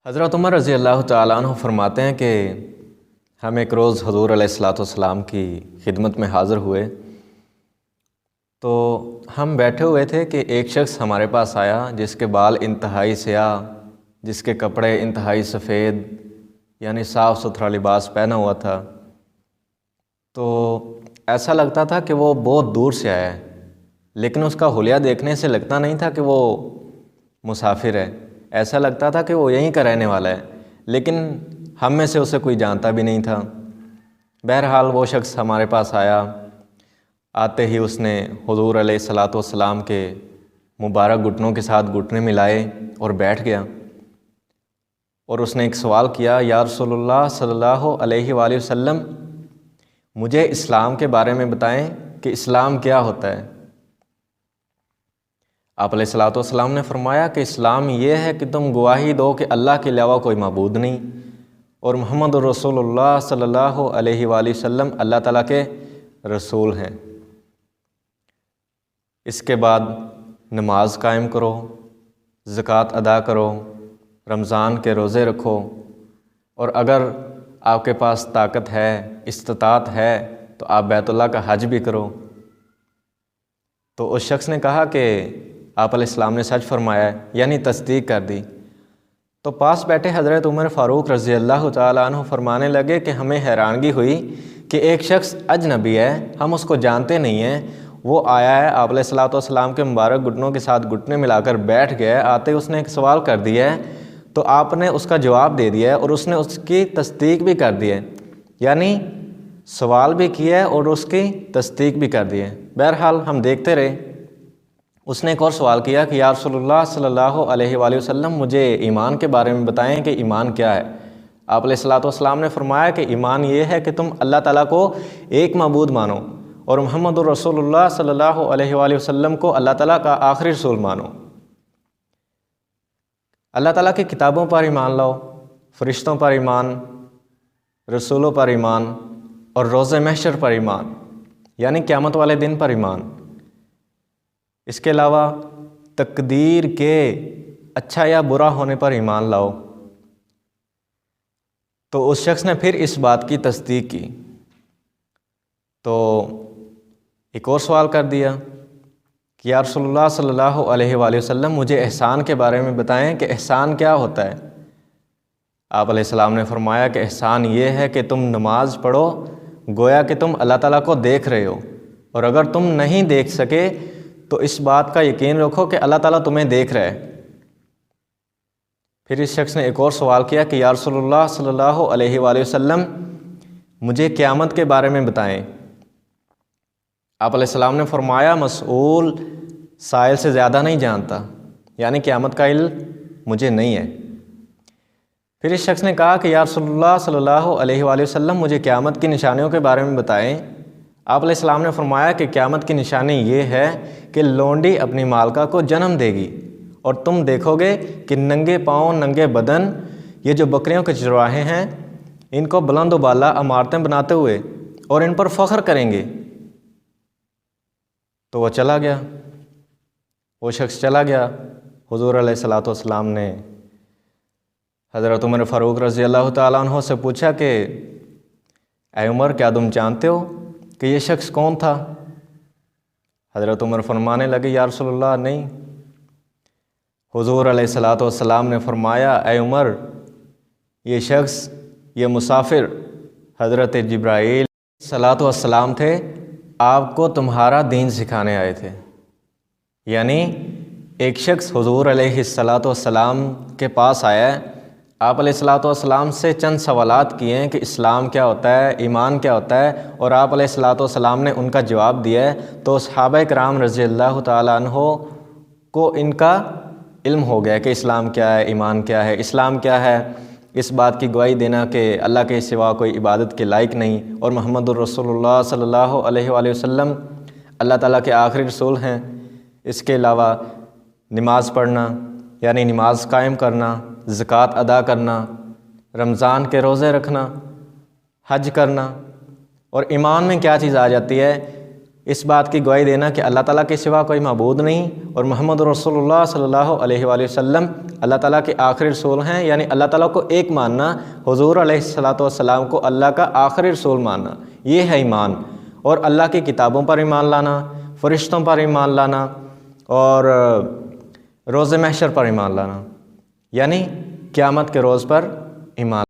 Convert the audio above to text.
حضرت عمر رضی اللہ تعالیٰ عنہ فرماتے ہیں کہ ہم ایک روز حضور علیہ الصلوۃ والسلام کی خدمت میں حاضر ہوئے تو ہم بیٹھے ہوئے تھے کہ ایک شخص ہمارے پاس آیا جس کے بال انتہائی سیاہ، جس کے کپڑے انتہائی سفید، یعنی صاف ستھرا لباس پہنا ہوا تھا۔ تو ایسا لگتا تھا کہ وہ بہت دور سے آیا ہے، لیکن اس کا حلیہ دیکھنے سے لگتا نہیں تھا کہ وہ مسافر ہے، ایسا لگتا تھا کہ وہ یہیں کا رہنے والا ہے، لیکن ہم میں سے اسے کوئی جانتا بھی نہیں تھا۔ بہرحال وہ شخص ہمارے پاس آیا، آتے ہی اس نے حضور علیہ الصلوۃ والسلام کے مبارک گھٹنوں کے ساتھ گھٹنے ملائے اور بیٹھ گیا، اور اس نے ایک سوال کیا، یا رسول اللہ صلی اللہ علیہ وآلہ وسلم، مجھے اسلام کے بارے میں بتائیں کہ اسلام کیا ہوتا ہے؟ آپ علیہ الصلوۃ والسلام نے فرمایا کہ اسلام یہ ہے کہ تم گواہی دو کہ اللہ کے علاوہ کوئی معبود نہیں اور محمد رسول اللہ صلی اللہ علیہ وآلہ وسلم اللہ تعالیٰ کے رسول ہیں۔ اس کے بعد نماز قائم کرو، زکوٰۃ ادا کرو، رمضان کے روزے رکھو، اور اگر آپ کے پاس طاقت ہے، استطاعت ہے، تو آپ بیت اللہ کا حج بھی کرو۔ تو اس شخص نے کہا کہ آپ علیہ السلام نے سچ فرمایا ہے، یعنی تصدیق کر دی۔ تو پاس بیٹھے حضرت عمر فاروق رضی اللہ تعالیٰ عنہ فرمانے لگے کہ ہمیں حیرانگی ہوئی کہ ایک شخص اجنبی ہے، ہم اس کو جانتے نہیں ہیں، وہ آیا ہے، آپ علیہ الصلوۃ والسلام کے مبارک گھٹنوں کے ساتھ گھٹنے ملا کر بیٹھ گیا، آتے اس نے ایک سوال کر دیا ہے، تو آپ نے اس کا جواب دے دیا ہے اور اس نے اس کی تصدیق بھی کر دی ہے، یعنی سوال بھی کیا ہے اور اس کی تصدیق بھی کر دی ہے۔ بہرحال ہم دیکھتے رہے۔ اس نے ایک اور سوال کیا کہ یا رسول اللہ صلی اللہ علیہ وآلہ وسلم، مجھے ایمان کے بارے میں بتائیں کہ ایمان کیا ہے؟ آپ علیہ الصلوۃ والسلام نے فرمایا کہ ایمان یہ ہے کہ تم اللہ تعالیٰ کو ایک معبود مانو اور محمد رسول اللہ صلی اللہ علیہ وآلہ وسلم کو اللہ تعالیٰ کا آخری رسول مانو۔ اللہ تعالیٰ کی کتابوں پر ایمان لاؤ، فرشتوں پر ایمان، رسولوں پر ایمان، اور روز محشر پر ایمان، یعنی قیامت والے دن پر ایمان۔ اس کے علاوہ تقدیر کے اچھا یا برا ہونے پر ایمان لاؤ۔ تو اس شخص نے پھر اس بات کی تصدیق کی، تو ایک اور سوال کر دیا کہ یا رسول اللہ صلی اللہ علیہ وآلہ وسلم، مجھے احسان کے بارے میں بتائیں کہ احسان کیا ہوتا ہے؟ آپ علیہ السلام نے فرمایا کہ احسان یہ ہے کہ تم نماز پڑھو گویا کہ تم اللہ تعالیٰ کو دیکھ رہے ہو، اور اگر تم نہیں دیکھ سکے تو اس بات کا یقین رکھو کہ اللہ تعالیٰ تمہیں دیکھ رہا ہے۔ پھر اس شخص نے ایک اور سوال کیا کہ یا رسول اللہ صلی اللہ علیہ وآلہ وسلم، مجھے قیامت کے بارے میں بتائیں۔ آپ علیہ السلام نے فرمایا مسئول سائل سے زیادہ نہیں جانتا، یعنی قیامت کا علم مجھے نہیں ہے۔ پھر اس شخص نے کہا کہ یا رسول اللہ صلی اللہ علیہ وآلہ وسلم، مجھے قیامت کی نشانیوں کے بارے میں بتائیں۔ آپ علیہ السلام نے فرمایا کہ قیامت کی نشانی یہ ہے کہ لونڈی اپنی مالکہ کو جنم دے گی، اور تم دیکھو گے کہ ننگے پاؤں ننگے بدن یہ جو بکریوں کے چرواہے ہیں، ان کو بلند و بالا عمارتیں بناتے ہوئے اور ان پر فخر کریں گے۔ تو وہ چلا گیا، وہ شخص چلا گیا۔ حضور علیہ الصلوۃ والسلام نے حضرت عمر فاروق رضی اللہ تعالیٰ عنہ سے پوچھا کہ اے عمر، کیا تم جانتے ہو کہ یہ شخص کون تھا؟ حضرت عمر فرمانے لگے یا رسول اللہ نہیں۔ حضور علیہ الصلوۃ والسلام نے فرمایا اے عمر، یہ شخص، یہ مسافر حضرت جبرائیل صلوات والسلام تھے، آپ کو تمہارا دین سکھانے آئے تھے۔ یعنی ایک شخص حضور علیہ الصلوۃ والسلام کے پاس آیا ہے، آپ علیہ الصلوۃ والسلام سے چند سوالات کیے ہیں کہ اسلام کیا ہوتا ہے، ایمان کیا ہوتا ہے، اور آپ علیہ الصلوۃ والسلام نے ان کا جواب دیا ہے، تو صحابہ کرام رضی اللہ تعالیٰ عنہ کو ان کا علم ہو گیا کہ اسلام کیا ہے، ایمان کیا ہے۔ اسلام کیا ہے؟ اس بات کی گواہی دینا کہ اللہ کے سوا کوئی عبادت کے لائق نہیں، اور محمد الرسول اللہ صلی اللہ علیہ وآلہ وسلم اللہ تعالیٰ کے آخری رسول ہیں۔ اس کے علاوہ نماز پڑھنا، یعنی نماز قائم کرنا، زکوٰۃ ادا کرنا، رمضان کے روزے رکھنا، حج کرنا، اور ایمان میں کیا چیز آ جاتی ہے اس بات کی گواہی دینا کہ اللہ تعالیٰ کے سوا کوئی معبود نہیں اور محمد رسول اللہ صلی اللہ علیہ وآلہ وسلم اللہ تعالیٰ کے آخری رسول ہیں، یعنی اللہ تعالیٰ کو ایک ماننا، حضور علیہ الصلاۃ والسلام کو اللہ کا آخری رسول ماننا، یہ ہے ایمان۔ اور اللہ کی کتابوں پر ایمان لانا، فرشتوں پر ایمان لانا اور روز محشر پر ایمان لانا، یعنی قیامت کے روز پر ایمان